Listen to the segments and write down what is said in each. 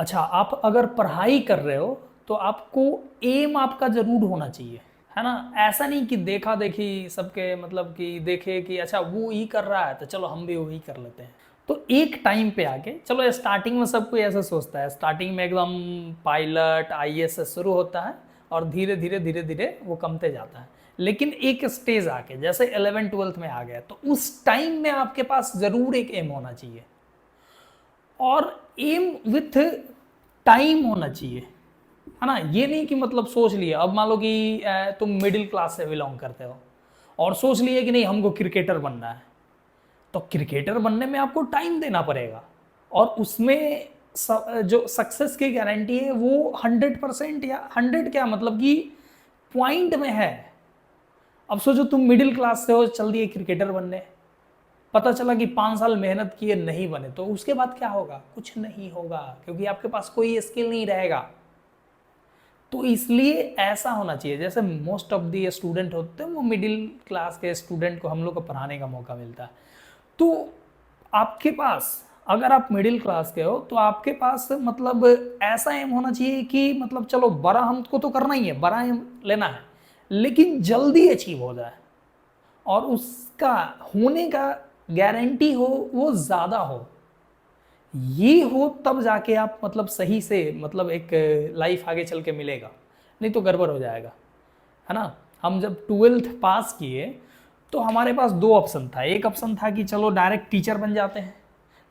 अच्छा, आप अगर पढ़ाई कर रहे हो तो आपको एम आपका जरूर होना चाहिए, है ना। ऐसा नहीं कि देखा देखी सबके, मतलब कि देखे कि अच्छा वो ही कर रहा है तो चलो हम भी वही कर लेते हैं। तो एक टाइम पे आके, चलो स्टार्टिंग में सब कोई ऐसा सोचता है, स्टार्टिंग में एकदम पायलट आईएएस से शुरू होता है और धीरे धीरे धीरे धीरे वो कमते जाता है। लेकिन एक स्टेज आके जैसे 11th 12th में आ गया तो उस टाइम में आपके पास जरूर एक एम होना चाहिए, और एम विथ टाइम होना चाहिए, है ना। ये नहीं कि मतलब सोच लिया, अब मान लो कि तुम मिडिल क्लास से बिलोंग करते हो और सोच लिए कि नहीं हमको क्रिकेटर बनना है, तो क्रिकेटर बनने में आपको टाइम देना पड़ेगा, और उसमें जो सक्सेस की गारंटी है वो 100%, या 100 क्या मतलब कि पॉइंट में है। अब सोचो तुम मिडिल क्लास से हो, चल दिए क्रिकेटर बनने, पता चला कि 5 साल मेहनत किए नहीं बने, तो उसके बाद क्या होगा? कुछ नहीं होगा, क्योंकि आपके पास कोई स्किल नहीं रहेगा। तो इसलिए ऐसा होना चाहिए, जैसे मोस्ट ऑफ दी स्टूडेंट होते हैं वो मिडिल क्लास के स्टूडेंट को हम लोग को पढ़ाने का मौका मिलता है। तो आपके पास, अगर आप मिडिल क्लास के हो तो आपके पास मतलब ऐसा एम होना चाहिए कि मतलब चलो बड़ा हमको तो करना ही है, बड़ा एम लेना है, लेकिन जल्दी अचीव हो जाए, और उसका होने का गारंटी हो वो ज़्यादा हो। ये हो तब जाके आप मतलब सही से मतलब एक लाइफ आगे चल के मिलेगा, नहीं तो गड़बड़ हो जाएगा, है ना। हम जब 12th पास किए तो हमारे पास दो ऑप्शन था। एक ऑप्शन था कि चलो डायरेक्ट टीचर बन जाते हैं,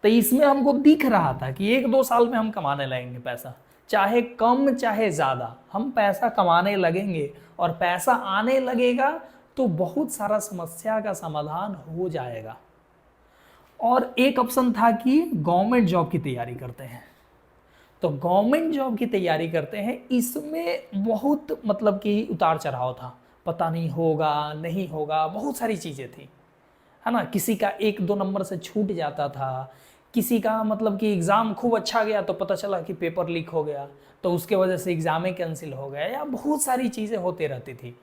तो इसमें हमको दिख रहा था कि 1 2 साल में हम कमाने लगेंगे पैसा, चाहे कम चाहे ज़्यादा हम पैसा कमाने लगेंगे, और पैसा आने लगेगा तो बहुत सारा समस्या का समाधान हो जाएगा। और एक ऑप्शन था कि गवर्नमेंट जॉब की तैयारी करते हैं। तो गवर्नमेंट जॉब की तैयारी करते हैं, इसमें बहुत मतलब कि उतार चढ़ाव था, पता नहीं होगा नहीं होगा, बहुत सारी चीज़ें थी, है ना। किसी का 1 2 नंबर से छूट जाता था, किसी का मतलब कि एग्ज़ाम खूब अच्छा गया तो पता चला कि पेपर लीक हो गया, तो उसके वजह से एग्ज़ाम ही कैंसिल हो गया, या बहुत सारी चीज़ें होती रहती थी।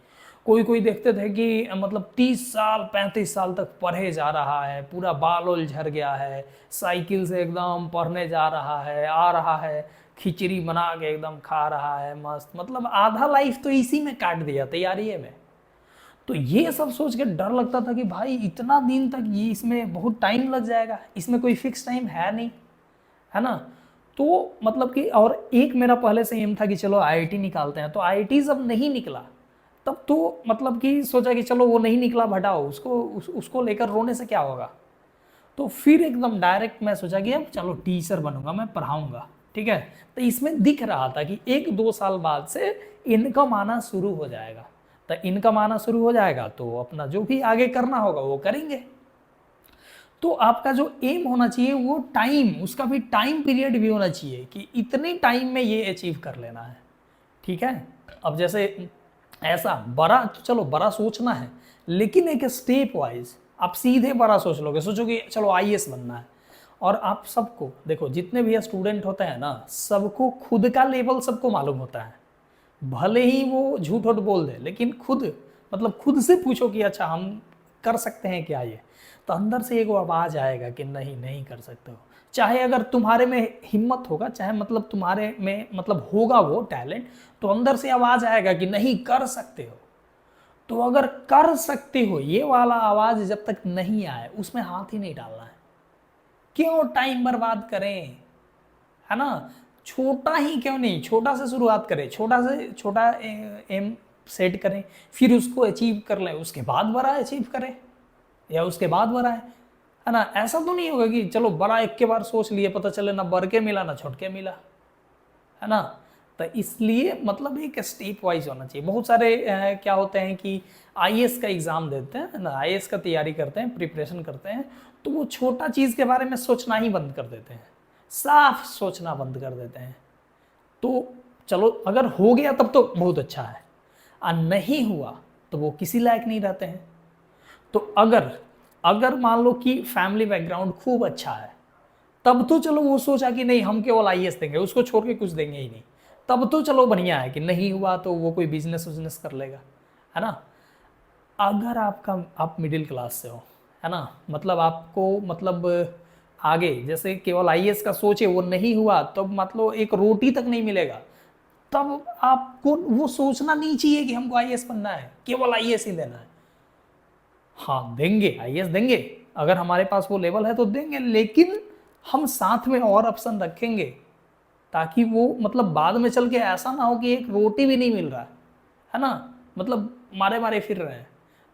कोई कोई देखते थे कि मतलब 30 साल 35 साल तक पढ़े जा रहा है, पूरा बाल उल झड़ गया है, साइकिल से एकदम पढ़ने जा रहा है, आ रहा है, खिचड़ी बना के एकदम खा रहा है मस्त, मतलब आधा लाइफ तो इसी में काट दिया तैयारी में। तो ये सब सोच के डर लगता था कि भाई इतना दिन तक ये, इसमें बहुत टाइम लग जाएगा, इसमें कोई फिक्स टाइम है नहीं, है ना। तो मतलब कि, और एक मेरा पहले से एम था कि चलो आईआईटी निकालते हैं, तो आईआईटी जब नहीं निकला तब तो मतलब कि सोचा कि चलो वो नहीं निकला, हटाओ उसको, उसको लेकर रोने से क्या होगा। तो फिर एकदम डायरेक्ट मैं सोचा कि अब चलो टीचर बनूंगा, मैं पढ़ाऊंगा, ठीक है। तो इसमें दिख रहा था कि 1 2 साल बाद से इनकम आना शुरू हो जाएगा, तो इनकम आना शुरू हो जाएगा तो अपना जो भी आगे करना होगा वो करेंगे। तो आपका जो एम होना चाहिए वो टाइम, उसका भी टाइम पीरियड भी होना चाहिए कि इतने टाइम में ये अचीव कर लेना है, ठीक है। अब जैसे ऐसा बड़ा, तो चलो बड़ा सोचना है, लेकिन एक स्टेप वाइज आप सीधे बड़ा सोच लोगे, सोचोगे चलो आईएएस बनना है, और आप सबको देखो, जितने भी स्टूडेंट होते हैं ना, सबको खुद का लेवल सबको मालूम होता है, भले ही वो झूठ वूठ बोल दे, लेकिन खुद मतलब खुद से पूछो कि अच्छा हम कर सकते हैं क्या ये, तो अंदर से एक आवाज़ आएगा कि नहीं नहीं कर सकते हो। चाहे अगर तुम्हारे में हिम्मत होगा, चाहे मतलब तुम्हारे में मतलब होगा वो टैलेंट, तो अंदर से आवाज़ आएगा कि नहीं कर सकते हो। तो अगर कर सकते हो ये वाला आवाज़ जब तक नहीं आए, उसमें हाथ ही नहीं डालना है। क्यों टाइम बर्बाद करें, है ना। छोटा ही क्यों नहीं, छोटा से शुरुआत करें, छोटा से छोटा एम सेट करें, फिर उसको अचीव कर लें, उसके बाद बड़ा अचीव करें, या उसके बाद बड़ा है ना। ऐसा तो नहीं होगा कि चलो बड़ा एक के बार सोच लिए, पता चले ना बढ़ के मिला ना छोड़ के मिला, है ना। तो इसलिए मतलब एक स्टेप वाइज होना चाहिए। बहुत सारे क्या होते हैं कि आईएएस का एग्ज़ाम देते हैं ना, आईएएस का तैयारी करते हैं, प्रिपरेशन करते हैं, तो वो छोटा चीज़ के बारे में सोचना ही बंद कर देते हैं, साफ सोचना बंद कर देते हैं। तो चलो अगर हो गया तब तो बहुत अच्छा है, और नहीं हुआ तो वो किसी लायक नहीं रहते हैं। तो अगर अगर मान लो कि फैमिली बैकग्राउंड खूब अच्छा है, तब तो चलो वो सोचा कि नहीं हम केवल आईएएस देंगे, उसको छोड़ के कुछ देंगे ही नहीं, तब तो चलो बढ़िया है कि नहीं हुआ तो वो कोई बिजनेस उजनेस कर लेगा, है ना। अगर आप मिडिल क्लास से हो, है ना, मतलब आपको मतलब आगे जैसे केवल आईएएस का सोचे वो नहीं हुआ तब मतलब एक रोटी तक नहीं मिलेगा, तब आपको वो सोचना नहीं चाहिए कि हमको आईएएस बनना है, केवल आईएएस ही देना है। हाँ देंगे, आईएएस देंगे, अगर हमारे पास वो लेवल है तो देंगे, लेकिन हम साथ में और ऑप्शन रखेंगे ताकि वो मतलब बाद में चल के ऐसा ना हो कि एक रोटी भी नहीं मिल रहा है ना, मतलब मारे मारे फिर रहे हैं।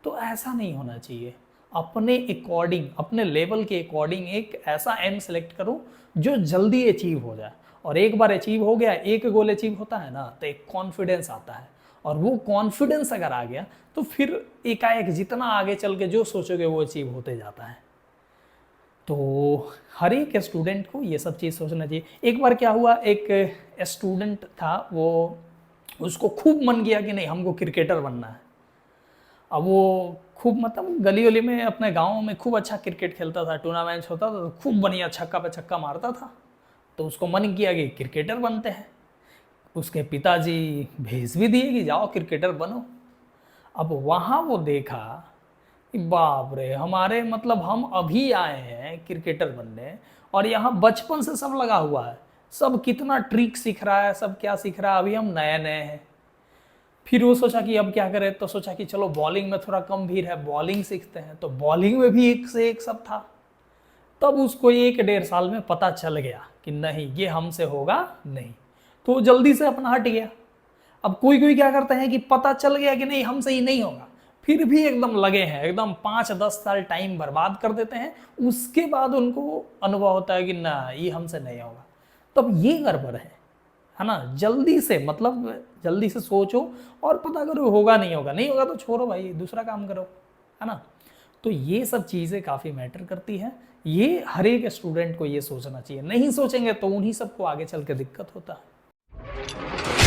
तो ऐसा नहीं होना चाहिए। अपने अकॉर्डिंग, अपने लेवल के अकॉर्डिंग एक ऐसा एम सेलेक्ट करो जो जल्दी अचीव हो जाए, और एक बार अचीव हो गया, एक गोल अचीव होता है ना तो एक कॉन्फिडेंस आता है, और वो कॉन्फिडेंस अगर आ गया तो फिर एकाएक जितना आगे चल के जो सोचोगे वो अचीव होते जाता है। तो हर एक स्टूडेंट को ये सब चीज़ सोचना चाहिए। एक बार क्या हुआ, एक स्टूडेंट था, वो उसको खूब मन किया कि नहीं हमको क्रिकेटर बनना है। अब वो खूब मतलब गली गली में अपने गाँव में खूब अच्छा क्रिकेट खेलता था, टूर्नामेंट होता था तो खूब बढ़िया छक्का पे छक्का मारता था। तो उसको मन किया कि क्रिकेटर बनते हैं। उसके पिताजी भेज भी दिए कि जाओ क्रिकेटर बनो। अब वहाँ वो देखा कि बाप रे, हमारे मतलब हम अभी आए हैं क्रिकेटर बनने और यहाँ बचपन से सब लगा हुआ है, सब कितना ट्रिक सीख रहा है, सब क्या सीख रहा है, अभी हम नए नए हैं। फिर वो सोचा कि अब क्या करें, तो सोचा कि चलो बॉलिंग में थोड़ा कम भीड़ है, बॉलिंग सीखते हैं। तो बॉलिंग में भी एक से एक सब था। तब उसको 1-1.5 साल में पता चल गया कि नहीं ये हमसे होगा नहीं, तो जल्दी से अपना हट गया। अब कोई कोई क्या करते हैं कि पता चल गया कि नहीं हमसे ही नहीं होगा, फिर भी एकदम लगे हैं, एकदम 5-10 साल टाइम बर्बाद कर देते हैं, उसके बाद उनको अनुभव होता है कि ना ये हमसे नहीं होगा। तब ये गड़बड़ है ना। जल्दी से मतलब जल्दी से सोचो और पता करो होगा नहीं होगा, नहीं होगा तो छोड़ो भाई, दूसरा काम करो, है ना। तो ये सब चीज़ें काफ़ी मैटर करती है, ये हर एक स्टूडेंट को ये सोचना चाहिए। नहीं सोचेंगे तो उन्हीं सबको आगे चल के दिक्कत होता है।